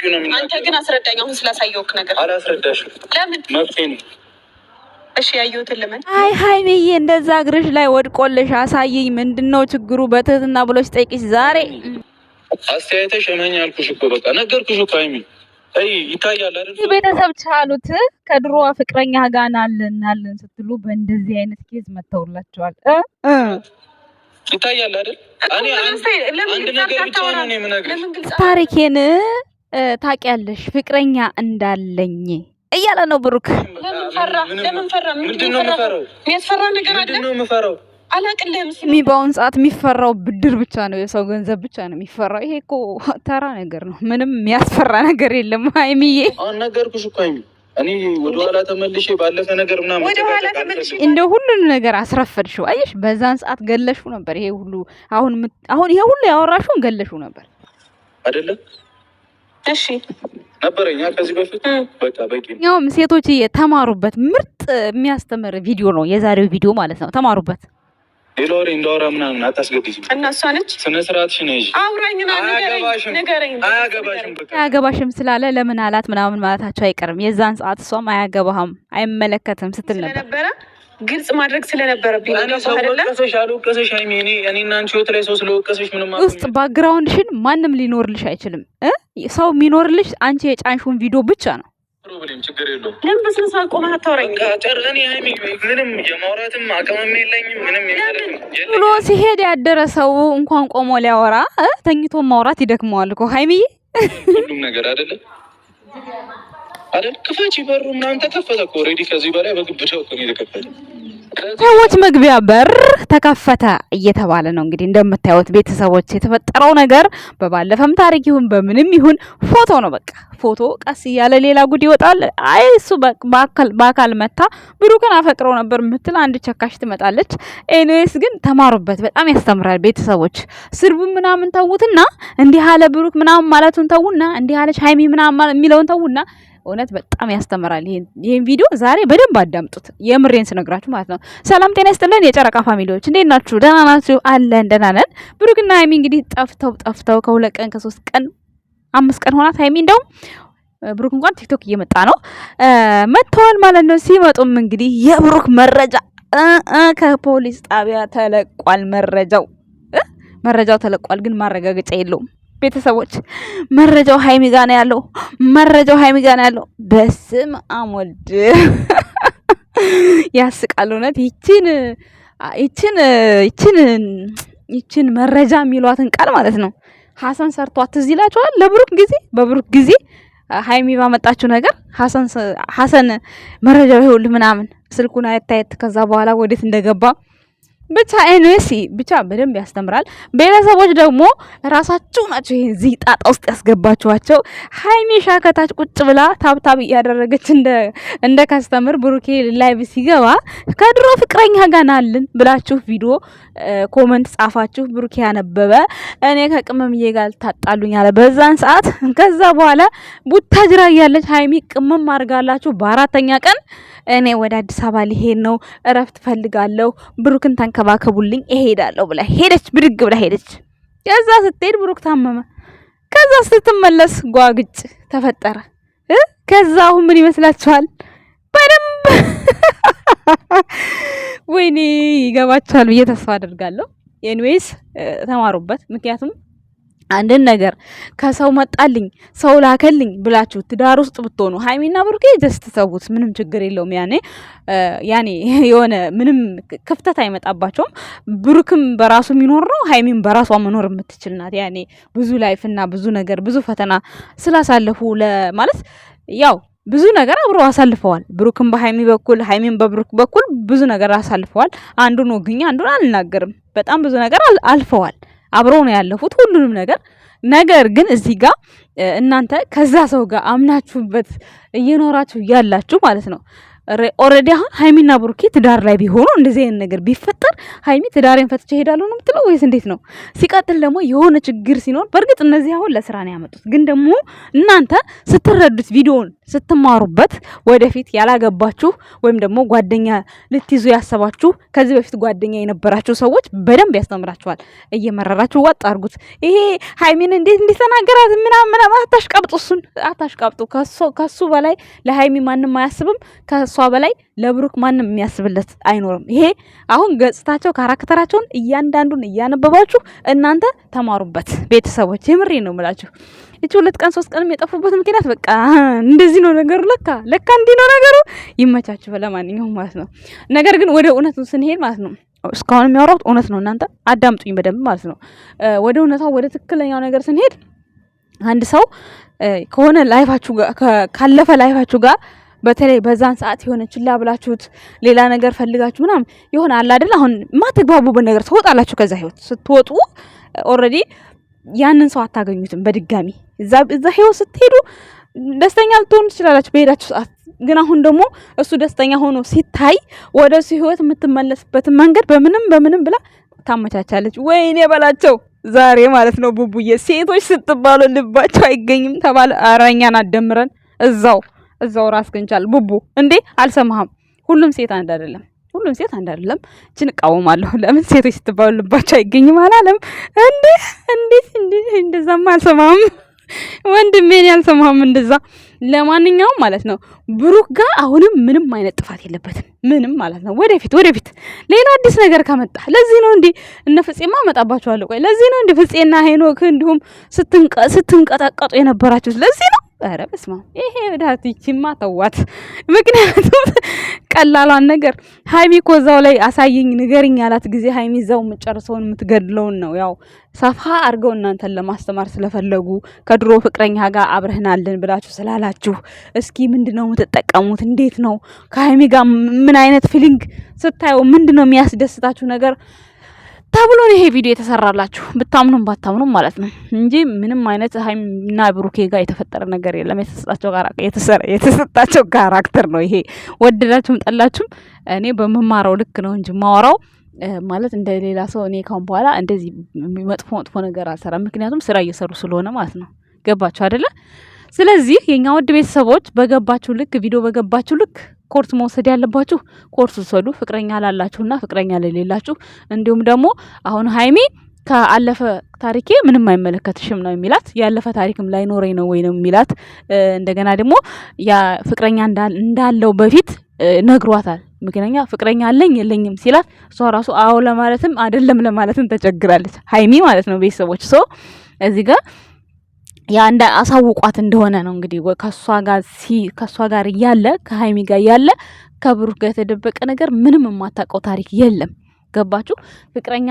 ነው የሚናገረው። አንተ ግን አስረዳኝ። አሁን ስላሳየውክ ነገር አላስረዳሽም። ለምን መብቴ ነው። እሺ ያየሁትን ለምን? አይ ሃይሚዬ እንደዛ እግርሽ ላይ ወድቆልሽ አሳየኝ። ምንድነው ችግሩ? በትህትና ብሎሽ ጠይቅሽ ዛሬ አስተያየተሽ እመኝ አልኩሽ እኮ በቃ ነገርኩሽ እኮ ሃይሚ። አይ ይታያል አይደል? ቤተሰብ ቻሉት ከድሮዋ ፍቅረኛ ጋር ናልን ስትሉ በእንደዚህ አይነት ኬዝ መተውላቸዋል። ይታያል አይደል? እኔ አንድ ነገር ብቻ ነው የምነግርሽ። ታሪኬን ታውቂያለሽ ፍቅረኛ እንዳለኝ እያለ ነው ብሩክ። ለምን ፈራ? ምንድነው የምፈራው? የሚያስፈራ ነገር አለ? ምንድነው የምፈራው? አላቅልህም። በአሁን ሰዓት የሚፈራው ብድር ብቻ ነው፣ የሰው ገንዘብ ብቻ ነው የሚፈራው። ይሄ እኮ ተራ ነገር ነው፣ ምንም የሚያስፈራ ነገር የለም። ሃይሚዬ አሁን ነገርኩሽ እኮ ሃይሚ። እኔ ወደኋላ ተመልሼ ባለፈ ነገር ምናምን ወደኋላ ተመልሼ እንደ ሁሉን ነገር አስረፈድሽው። አየሽ፣ በዛን ሰዓት ገለሽው ነበር። ይሄ ሁሉ አሁን ይሄ ሁሉ ያወራሽውን ገለሽው ነበር አይደለም? እሺ ነበረኛ ከዚህ በፊት በቃ በቂ ነው። ያው ሴቶች የተማሩበት ምርጥ የሚያስተምር ቪዲዮ ነው የዛሬው ቪዲዮ ማለት ነው። ተማሩበት። ሌሎሪ እንዳወራ ምናምን አታስገድጂኝ። እና እሷ ነች ስነ ስርዓትሽን ነሽ። አውራኝና አያገባሽም ስላለ ለምን አላት ምናምን ማለታቸው አይቀርም። የዛን ሰዓት እሷም አያገባህም አይመለከትም ስትል ነበር። ግልጽ ማድረግ ስለነበረብኝ ነው። ስለወቀሰሽ አልወቀሰሽ ሃይሚ፣ እኔና አንቺ ህይወት ላይ ሰው ስለወቀሰሽ ምንም ውስጥ ባክግራውንድሽን ማንም ሊኖርልሽ አይችልም። ሰው የሚኖርልሽ አንቺ የጫንሽውን ቪዲዮ ብቻ ነው። ፕሮብሌም ችግር የለውም። ለምን በስነ ስርዓት ቆመህ አታወራኝ? እኔ ሃይሚ ምንም የማውራትም አቅምም የለኝም ምንም የለኝም ብሎ ሲሄድ ያደረ ሰው እንኳን ቆሞ ሊያወራ ተኝቶ ማውራት ይደክመዋል እኮ ሃይሚዬ። ሁሉም ነገር አይደለም ክፈቺ በሩ ምናምን ተከፈተ እኮ ኦልሬዲ። ከዚህ በላይ በግብቻው እኮ ነው የተከፈተ። ሰዎች መግቢያ በር ተከፈተ እየተባለ ነው እንግዲህ እንደምታዩት ቤተሰቦች። የተፈጠረው ነገር በባለፈም ታሪክ ይሁን በምንም ይሁን ፎቶ ነው። በቃ ፎቶ ቀስ እያለ ሌላ ጉድ ይወጣል። አይ እሱ በአካል መታ ብሩክን አፈቅረው ነበር ምትል አንድ ቸካሽ ትመጣለች። ኤኒዌይስ ግን ተማሩበት፣ በጣም ያስተምራል ቤተሰቦች። ስርቡ ምናምን ተውትና እንዲህ አለ ብሩክ ምናምን ማለቱን ተውና እንዲህ አለች ሃይሚ ምናምን የሚለውን ተውና እውነት በጣም ያስተምራል። ይሄን ቪዲዮ ዛሬ በደንብ አዳምጡት። የምሬን ስነግራችሁ ማለት ነው። ሰላም ጤና ይስጥልን የጨረቃ ፋሚሊዎች፣ እንዴት ናችሁ? ደህና ናችሁ? አለን ደህና ነን። ብሩክና ሃይሚ እንግዲህ ጠፍተው ከ2 ቀን ከ3 ቀን 5 ቀን ሆናት። ሃይሚ እንደው ብሩክ እንኳን ቲክቶክ እየመጣ ነው መጥተዋል ማለት ነው። ሲመጡም እንግዲህ የብሩክ መረጃ ከፖሊስ ጣቢያ ተለቋል። መረጃው ተለቋል፣ ግን ማረጋገጫ የለውም። ቤተሰቦች መረጃው ሃይሚ ጋር ነው ያለው። በስም አሞልድ ያስቃል እውነት። ይችን መረጃ የሚሏትን ቃል ማለት ነው ሐሰን ሰርቷት ትዝ ይላችኋል። በብሩክ ጊዜ ሃይሚ ባመጣችው ነገር ሐሰን መረጃው ይኸውልህ ምናምን ስልኩን አየት ከዛ በኋላ ወዴት እንደገባ ብቻ ኤንሲ ብቻ በደንብ ያስተምራል። ቤተሰቦች ደግሞ ራሳችሁ ናቸው ይሄን ጣጣ ውስጥ ያስገባችኋቸው። ሃይሚ ሻከታች ቁጭ ብላ ታብታብ እያደረገች እንደ ካስተምር ብሩኬ ላይቭ ሲገባ ከድሮ ፍቅረኛ ጋር ናልን ብላችሁ ቪዲዮ ኮሜንት ጻፋችሁ። ብሩኬ ያነበበ እኔ ከቅመምዬ ጋር ታጣሉኝ አለ በዛን ሰዓት። ከዛ በኋላ ቡታጅራ ያለች ሃይሚ ቅመም አድርጋላችሁ በአራተኛ ቀን እኔ ወደ አዲስ አበባ ሊሄድ ነው እረፍት ፈልጋለሁ ብሩክን ተንከባከቡልኝ እሄዳለሁ ብላ ሄደች። ብድግ ብላ ሄደች። ከዛ ስትሄድ ብሩክ ታመመ። ከዛ ስትመለስ ጓግጭ ተፈጠረ። ከዛ አሁን ምን ይመስላችኋል? በደንብ ወይኔ ይገባችኋል ብዬ ተስፋ አደርጋለሁ። ኤኒዌይስ ተማሩበት። ምክንያቱም አንድን ነገር ከሰው መጣልኝ ሰው ላከልኝ ብላችሁ ትዳር ውስጥ ብትሆኑ ሃይሚና ብሩኬ ጀስት ተውት፣ ምንም ችግር የለውም። ያኔ የሆነ ምንም ክፍተት አይመጣባቸውም። ብሩክም በራሱ የሚኖር ነው፣ ሃይሚም በራሷ መኖር የምትችል ናት። ያኔ ብዙ ላይፍና ብዙ ነገር ብዙ ፈተና ስላሳለፉ ማለት ያው ብዙ ነገር አብረው አሳልፈዋል። ብሩክም በሃይሚ በኩል ሃይሚም በብሩክ በኩል ብዙ ነገር አሳልፈዋል። አንዱን ወግኛ አንዱን አልናገርም። በጣም ብዙ ነገር አልፈዋል። አብረው ነው ያለፉት ሁሉንም ነገር። ነገር ግን እዚህ ጋር እናንተ ከዛ ሰው ጋር አምናችሁበት እየኖራችሁ ያላችሁ ማለት ነው ኦልሬዲ አሁን ሃይሚና ብሩኬ ትዳር ላይ ቢሆኑ እንደዚህ አይነት ነገር ቢፈጠር ሃይሚ ትዳሬን ፈትቼ ሄዳለሁ ነው የምትለው ወይስ እንዴት ነው? ሲቀጥል ደግሞ የሆነ ችግር ሲኖር በእርግጥ እነዚህ አሁን ለስራ ነው ያመጡት፣ ግን ደግሞ እናንተ ስትረዱት ቪዲዮውን ስትማሩበት ወደፊት ያላገባችሁ ወይም ደግሞ ጓደኛ ልትይዙ ያሰባችሁ ከዚህ በፊት ጓደኛ የነበራችሁ ሰዎች በደንብ ያስተምራችኋል። እየመረራችሁ ዋጥ አድርጉት። ይሄ ሃይሚን እንዴት እንዲተናገራት ምናምን አታሽቃብጡ፣ እሱን አታሽቃብጡ። ከሱ በላይ ለሃይሚ ማንም አያስብም። ከሷ በላይ ለብሩክ ማንም የሚያስብለት አይኖርም። ይሄ አሁን ገጽታቸው ካራክተራቸውን እያንዳንዱን እያነበባችሁ እናንተ ተማሩበት ቤተሰቦች። የምሬ ነው የምላችሁ። እቺ 2 ቀን 3 ቀን የጠፉበት ምክንያት በቃ እንደዚህ ነው ነገሩ። ለካ እንዲህ ነው ነገሩ። ይመቻችሁ ለማንኛውም ማለት ነው። ነገር ግን ወደ እውነቱ ስንሄድ ማለት ነው እስካሁን የሚያወራው እውነት ነው። እናንተ አዳምጡኝ በደንብ ማለት ነው። ወደ እውነታው ወደ ትክክለኛው ነገር ስንሄድ አንድ ሰው ከሆነ ላይፋችሁ ጋር ካለፈ ላይፋችሁ ጋር በተለይ በዛን ሰዓት የሆነ ችላ ብላችሁት ሌላ ነገር ፈልጋችሁ ምናምን የሆነ አለ አይደል? አሁን ማትግባቡበት ነገር ትወጣላችሁ። ከዛ ህይወት ስትወጡ ኦልሬዲ ያንን ሰው አታገኙትም በድጋሚ። እዛ ህይወት ስትሄዱ ደስተኛ ልትሆኑ ትችላላችሁ በሄዳችሁ ሰዓት። ግን አሁን ደግሞ እሱ ደስተኛ ሆኖ ሲታይ ወደ እሱ ህይወት የምትመለስበትን መንገድ በምንም ብላ ታመቻቻለች። ወይኔ በላቸው ዛሬ ማለት ነው ቡቡዬ፣ ሴቶች ስትባሉ ልባቸው አይገኝም ተባለ። አራኛን አደምረን እዛው ራስ ገንቻል ቡቡ እንዴ አልሰማህም? ሁሉም ሴት አንድ አይደለም። እችን እቃወማለሁ። ለምን ሴቶች ስትባሉ ልባቸው አይገኝም አላለም እንዴ? እንደዛማ አልሰማህም ወንድሜን፣ ያልሰማህም እንደዛ። ለማንኛውም ማለት ነው ብሩክ ጋር አሁንም ምንም አይነት ጥፋት የለበትም። ምንም ማለት ነው። ወደፊት ሌላ አዲስ ነገር ከመጣ ለዚህ ነው እንዴ እነ ፍፄማ አመጣባችኋለሁ። ቆይ ለዚህ ነው እንዴ ፍፄና ሄኖክ እንዲሁም ስትንቀጠቀጡ የነበራችሁት ለዚህ ነው። ኧረ በስመ አብ ይሄ ዳትቺማ ተዋት። ምክንያቱም ቀላሏን ነገር ሃይሚ እኮ እዛው ላይ አሳየኝ ንገርኝ ያላት ጊዜ ሃይሚ እዛው የምትጨርሰውን የምትገድለውን ነው። ያው ሰፋ አድርገው እናንተን ለማስተማር ስለፈለጉ ከድሮ ፍቅረኛ ጋር አብረህናለን ብላችሁ ስላላችሁ እስኪ ምንድነው የምትጠቀሙት? እንዴት ነው ከሃይሚ ጋር ምን አይነት ፊሊንግ ስታዩ ምንድነው የሚያስደስታችሁ ነገር ተብሎ ነው ይሄ ቪዲዮ የተሰራላችሁ። ብታምኑም ባታምኑም ማለት ነው እንጂ ምንም አይነት ሃይሚና ብሩኬ ጋር የተፈጠረ ነገር የለም። የተሰጣቸው ካራክተር ነው ይሄ። ወደዳችሁም ጠላችሁም እኔ በመማረው ልክ ነው እንጂ ማወራው ማለት እንደ ሌላ ሰው እኔ ካሁን በኋላ እንደዚህ መጥፎ ነገር አልሰራም። ምክንያቱም ስራ እየሰሩ ስለሆነ ማለት ነው። ገባችሁ አይደለ? ስለዚህ የኛ ውድ ቤተሰቦች በገባችሁ ልክ ቪዲዮ በገባችሁ ልክ ኮርስ መውሰድ ያለባችሁ ኮርስ ወሰዱ። ፍቅረኛ ላላችሁና ፍቅረኛ ለሌላችሁ እንዲሁም ደግሞ አሁን ሃይሚ ከአለፈ ታሪኬ ምንም አይመለከትሽም ነው የሚላት። ያለፈ ታሪክም ላይኖረኝ ነው ወይ ነው የሚላት። እንደገና ደግሞ ያ ፍቅረኛ እንዳለው በፊት ነግሯታል። ምክንያቱም ፍቅረኛ አለኝ የለኝም ሲላት እሷ ራሱ አዎ ለማለትም አይደለም ለማለትም ተቸግራለች ሃይሚ ማለት ነው። ቤተሰቦች እዚህ ጋር ያ እንደ አሳውቋት እንደሆነ ነው እንግዲህ ከሷ ጋር እያለ ከሃይሚ ጋር እያለ ከብሩክ ጋር የተደበቀ ነገር ምንም የማታውቀው ታሪክ የለም። ገባችሁ? ፍቅረኛ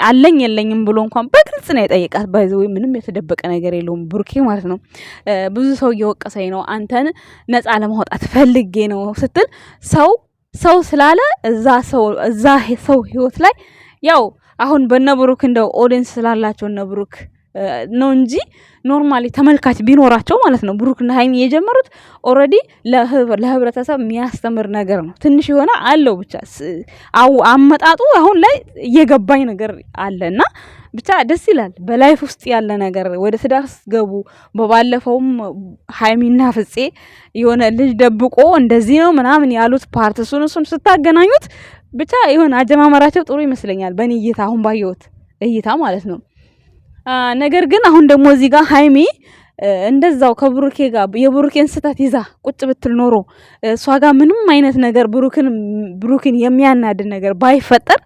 አለኝ የለኝም ብሎ እንኳን በግልጽ ነው የጠየቃት። ባይዘው ምንም የተደበቀ ነገር የለውም ብሩኬ ማለት ነው። ብዙ ሰው እየወቀሰኝ ነው አንተን ነፃ ለማውጣት ፈልጌ ነው ስትል ሰው ስላለ እዛ ሰው ህይወት ላይ ያው አሁን በነ ብሩክ እንደው ኦዲየንስ ስላላቸው እነ ብሩክ ነው እንጂ ኖርማሊ ተመልካች ቢኖራቸው ማለት ነው። ብሩክና ሃይሚ የጀመሩት ኦልሬዲ ለህብረተሰብ የሚያስተምር ነገር ነው። ትንሽ የሆነ አለው ብቻ አመጣጡ አሁን ላይ እየገባኝ ነገር አለና ብቻ ደስ ይላል። በላይፍ ውስጥ ያለ ነገር ወደ ትዳር ገቡ። በባለፈውም ሃይሚና ፍፄ የሆነ ልጅ ደብቆ እንደዚህ ነው ምናምን ያሉት ፓርት እሱን ስታገናኙት ብቻ የሆነ አጀማመራቸው ጥሩ ይመስለኛል በእኔ እይታ፣ አሁን ባየሁት እይታ ማለት ነው። ነገር ግን አሁን ደግሞ እዚህ ጋር ሃይሚ እንደዛው ከብሩኬ ጋር የብሩኬን ስህተት ይዛ ቁጭ ብትል ኖሮ እሷ ጋር ምንም አይነት ነገር ብሩክን የሚያናድድ ነገር ባይፈጠር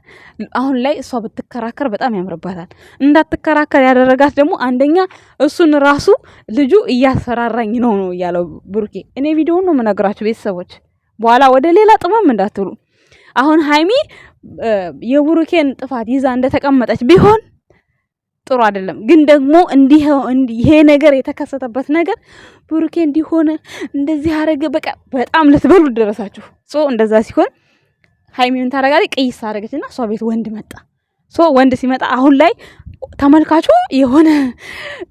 አሁን ላይ እሷ ብትከራከር በጣም ያምርባታል። እንዳትከራከር ያደረጋት ደግሞ አንደኛ እሱን ራሱ ልጁ እያስፈራራኝ ነው እያለው ብሩኬ። እኔ ቪዲዮውን ነው የምነግራችሁ ቤተሰቦች፣ በኋላ ወደ ሌላ ጥመም እንዳትሉ። አሁን ሃይሚ የብሩኬን ጥፋት ይዛ እንደተቀመጠች ቢሆን ጥሩ አይደለም። ግን ደግሞ ይሄ ነገር የተከሰተበት ነገር ብሩኬ እንዲሆነ እንደዚህ አረገ በቃ በጣም ልትበሉ ደረሳችሁ። እንደዛ ሲሆን ሃይሚን ታረጋለች፣ ቅይስ አረገችና እሷ ቤት ወንድ መጣ። ወንድ ሲመጣ አሁን ላይ ተመልካቹ የሆነ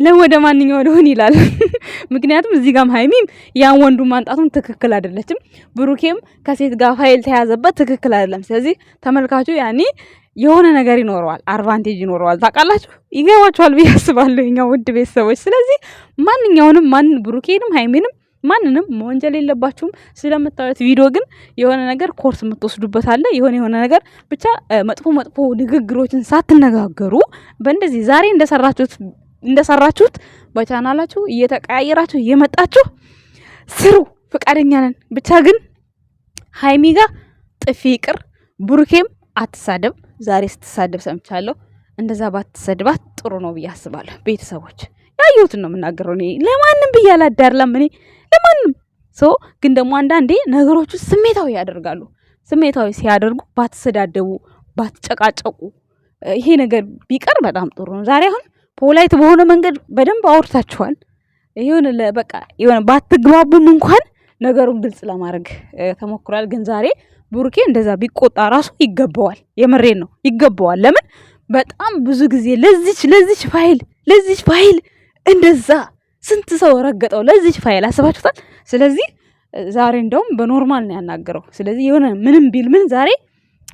ለወደ ማንኛው ልሆን ይላል። ምክንያቱም እዚህ ጋርም ሀይሚም ያን ወንዱ ማንጣቱም ትክክል አይደለችም፣ ብሩኬም ከሴት ጋር ፋይል ተያዘበት ትክክል አይደለም። ስለዚህ ተመልካቹ ያኔ የሆነ ነገር ይኖረዋል፣ አድቫንቴጅ ይኖረዋል። ታውቃላችሁ፣ ይገባችኋል ብዬ አስባለሁ የኛ ውድ ቤተሰቦች። ስለዚህ ማንኛውንም ብሩኬንም ሀይሚንም ማንንም መወንጀል የለባችሁም። ስለምታዩት ቪዲዮ ግን የሆነ ነገር ኮርስ የምትወስዱበት አለ። የሆነ ነገር ብቻ መጥፎ ንግግሮችን ሳትነጋገሩ በእንደዚህ ዛሬ እንደሰራችሁት በቻናላችሁ እየተቀያየራችሁ እየመጣችሁ ስሩ። ፈቃደኛ ነን። ብቻ ግን ሀይሚ ጋር ጥፊ ይቅር፣ ብሩኬም አትሳደብ። ዛሬ ስትሳደብ ሰምቻለሁ። እንደዛ ባትሰድባት ጥሩ ነው ብዬ አስባለሁ። ቤተሰቦች ያየሁትን ነው የምናገረው። እኔ ለማንም ብዬ አላዳርላም። እኔ ለማንም ግን ደግሞ አንዳንዴ ነገሮቹ ስሜታዊ ያደርጋሉ። ስሜታዊ ሲያደርጉ ባትሰዳደቡ፣ ባትጨቃጨቁ ይሄ ነገር ቢቀር በጣም ጥሩ ነው። ዛሬ አሁን ፖላይት በሆነ መንገድ በደንብ አውርታችኋል። የሆነ ባትግባቡም እንኳን ነገሩን ግልጽ ለማድረግ ተሞክሯል። ግን ዛሬ ብሩኬ እንደዛ ቢቆጣ ራሱ ይገባዋል። የምሬን ነው ይገባዋል። ለምን በጣም ብዙ ጊዜ ለዚች ፋይል እንደዛ ስንት ሰው ረገጠው ለዚች ፋይል አስባችሁታል? ስለዚህ ዛሬ እንደውም በኖርማል ነው ያናገረው። ስለዚህ የሆነ ምንም ቢል ምን ዛሬ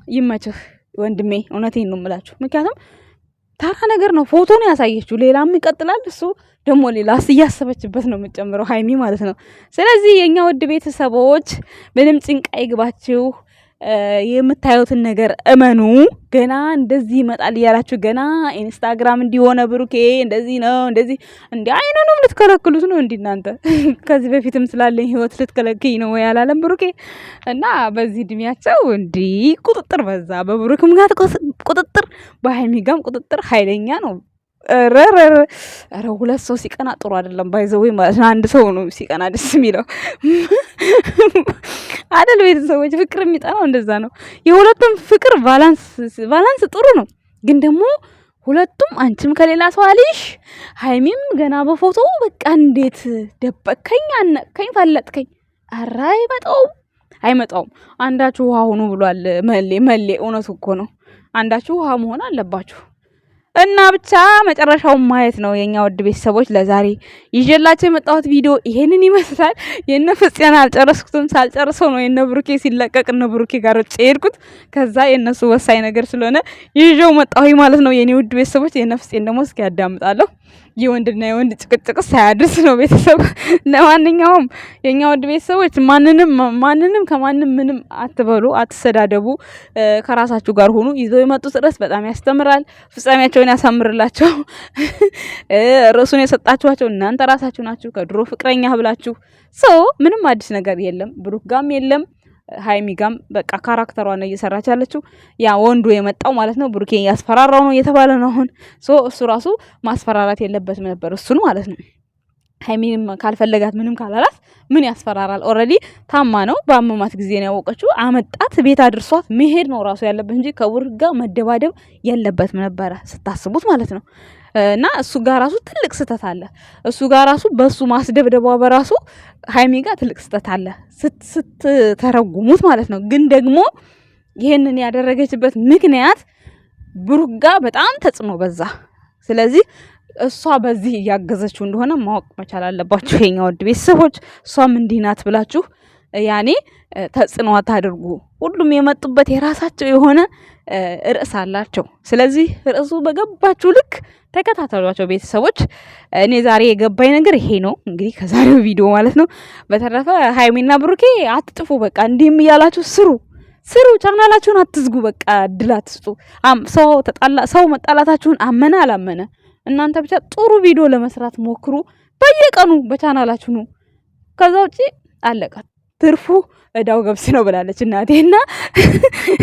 ይመችህ ወንድሜ፣ እውነቴን ነው የምላችሁ። ምክንያቱም ተራ ነገር ነው፣ ፎቶ ነው ያሳየችው፣ ሌላም ይቀጥላል። እሱ ደግሞ ሌላ እያሰበችበት ነው የምትጨምረው ሀይሚ ማለት ነው። ስለዚህ የኛ ውድ ቤተሰቦች ምንም ጭንቅ አይግባችሁ፣ የምታዩትን ነገር እመኑ። ገና እንደዚህ ይመጣል እያላችሁ ገና ኢንስታግራም እንዲሆነ ብሩኬ እንደዚህ ነው እንደዚህ እንዲ አይነንም ልትከለክሉት ነው እንዲ እናንተ ከዚህ በፊትም ስላለኝ ህይወት ልትከለክኝ ነው ያላለም ብሩኬ። እና በዚህ እድሜያቸው እንዲ ቁጥጥር በዛ፣ በብሩክም ጋር ቁጥጥር፣ በሀይሚ ጋርም ቁጥጥር ኃይለኛ ነው። ኧረ ሁለት ሰው ሲቀና ጥሩ አይደለም። ባይዘዌ ማለት ነው። አንድ ሰው ነው ሲቀና ደስ የሚለው አይደል? ቤተሰቦች ፍቅር የሚጠናው እንደዛ ነው። የሁለቱም ፍቅር ቫላንስ ጥሩ ነው። ግን ደግሞ ሁለቱም አንቺም ከሌላ ሰው አልሽ፣ ሀይሚም ገና በፎቶ በቃ እንዴት ደበከኝ፣ አነቅከኝ፣ ፈለጥከኝ። ኧረ አይመጣውም። አንዳችሁ ውሃ ሁኑ ብሏል መሌ። እውነቱ እኮ ነው። አንዳችሁ ውሃ መሆን አለባችሁ። እና ብቻ መጨረሻውን ማየት ነው የኛ ውድ ቤተሰቦች። ለዛሬ ይዤላችሁ የመጣሁት ቪዲዮ ይሄንን ይመስላል። የነ ፍፄን አልጨረስኩትም። ሳልጨርሰው ነው የነ ብሩኬ ሲለቀቅ እነ ብሩኬ ጋር ጨርኩት። ከዛ የነሱ ወሳኝ ነገር ስለሆነ ይዤው መጣሁ ማለት ነው የኔ ውድ ቤተሰቦች። የነ ፍፄን ደግሞ እስኪ ያዳምጣለሁ። የወንድና የወንድ ጭቅጭቅ ሳያድርስ ነው ቤተሰብ። ለማንኛውም የኛ ውድ ቤተሰቦች ማንንም ከማንም ምንም አትበሉ፣ አትሰዳደቡ፣ ከራሳችሁ ጋር ሆኑ። ይዘው የመጡት ርዕስ በጣም ያስተምራል። ፍጻሜያቸውን ያሳምርላቸው። ርዕሱን የሰጣችኋቸው እናንተ ራሳችሁ ናችሁ፣ ከድሮ ፍቅረኛ ብላችሁ። ምንም አዲስ ነገር የለም፣ ብሩክ ጋም የለም፣ ሀይሚ ጋም በቃ ካራክተሯ ነው እየሰራች ያለችው። ያ ወንዱ የመጣው ማለት ነው ብሩኬ ያስፈራራው ነው እየተባለ ነው አሁን። እሱ ራሱ ማስፈራራት የለበትም ነበር እሱን ማለት ነው። ሀይሚንም ካልፈለጋት ምንም ካላላት ምን ያስፈራራል? ኦልሬዲ ታማ ነው፣ በአመማት ጊዜ ነው ያወቀችው። አመጣት፣ ቤት አድርሷት መሄድ ነው ራሱ ያለበት እንጂ ከብሩክ ጋር መደባደብ የለበትም ነበረ ስታስቡት ማለት ነው። እና እሱ ጋር ራሱ ትልቅ ስህተት አለ። እሱ ጋር ራሱ በሱ ማስደብደቧ በራሱ ሀይሚ ጋር ትልቅ ስህተት አለ ስትተረጉሙት ማለት ነው። ግን ደግሞ ይሄንን ያደረገችበት ምክንያት ብሩክ ጋር በጣም ተጽዕኖ በዛ። ስለዚህ እሷ በዚህ እያገዘችው እንደሆነ ማወቅ መቻል አለባችሁ የኛ ውድ ቤተሰቦች። እሷም እንዲህ ናት ብላችሁ ያኔ ተጽዕኖ አታድርጉ። ሁሉም የመጡበት የራሳቸው የሆነ ርዕስ አላቸው። ስለዚህ ርዕሱ በገባችሁ ልክ ተከታተሏቸው ቤተሰቦች። እኔ ዛሬ የገባኝ ነገር ይሄ ነው እንግዲህ ከዛሬው ቪዲዮ ማለት ነው። በተረፈ ሀይሚና ብሩኬ አትጥፉ፣ በቃ እንዲህም እያላችሁ ስሩ፣ ቻናላችሁን አትዝጉ፣ በቃ እድል አትስጡ። ሰው መጣላታችሁን አመነ አላመነ እናንተ ብቻ ጥሩ ቪዲዮ ለመስራት ሞክሩ። በየቀኑ በቻናላችሁ ነው። ከዛ ውጪ አለቀ። ትርፉ እዳው ገብስ ነው ብላለች እናቴና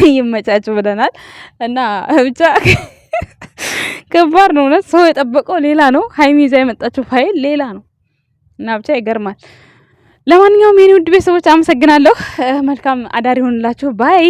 ይመቻችሁ ብለናል። እና ብቻ ከባድ ነው እውነት። ሰው የጠበቀው ሌላ ነው፣ ሀይሚ ይዛ የመጣችው ፋይል ሌላ ነው። እና ብቻ ይገርማል። ለማንኛውም የኔ ውድ ቤተሰቦች አመሰግናለሁ። መልካም አዳር ይሆንላችሁ። ባይ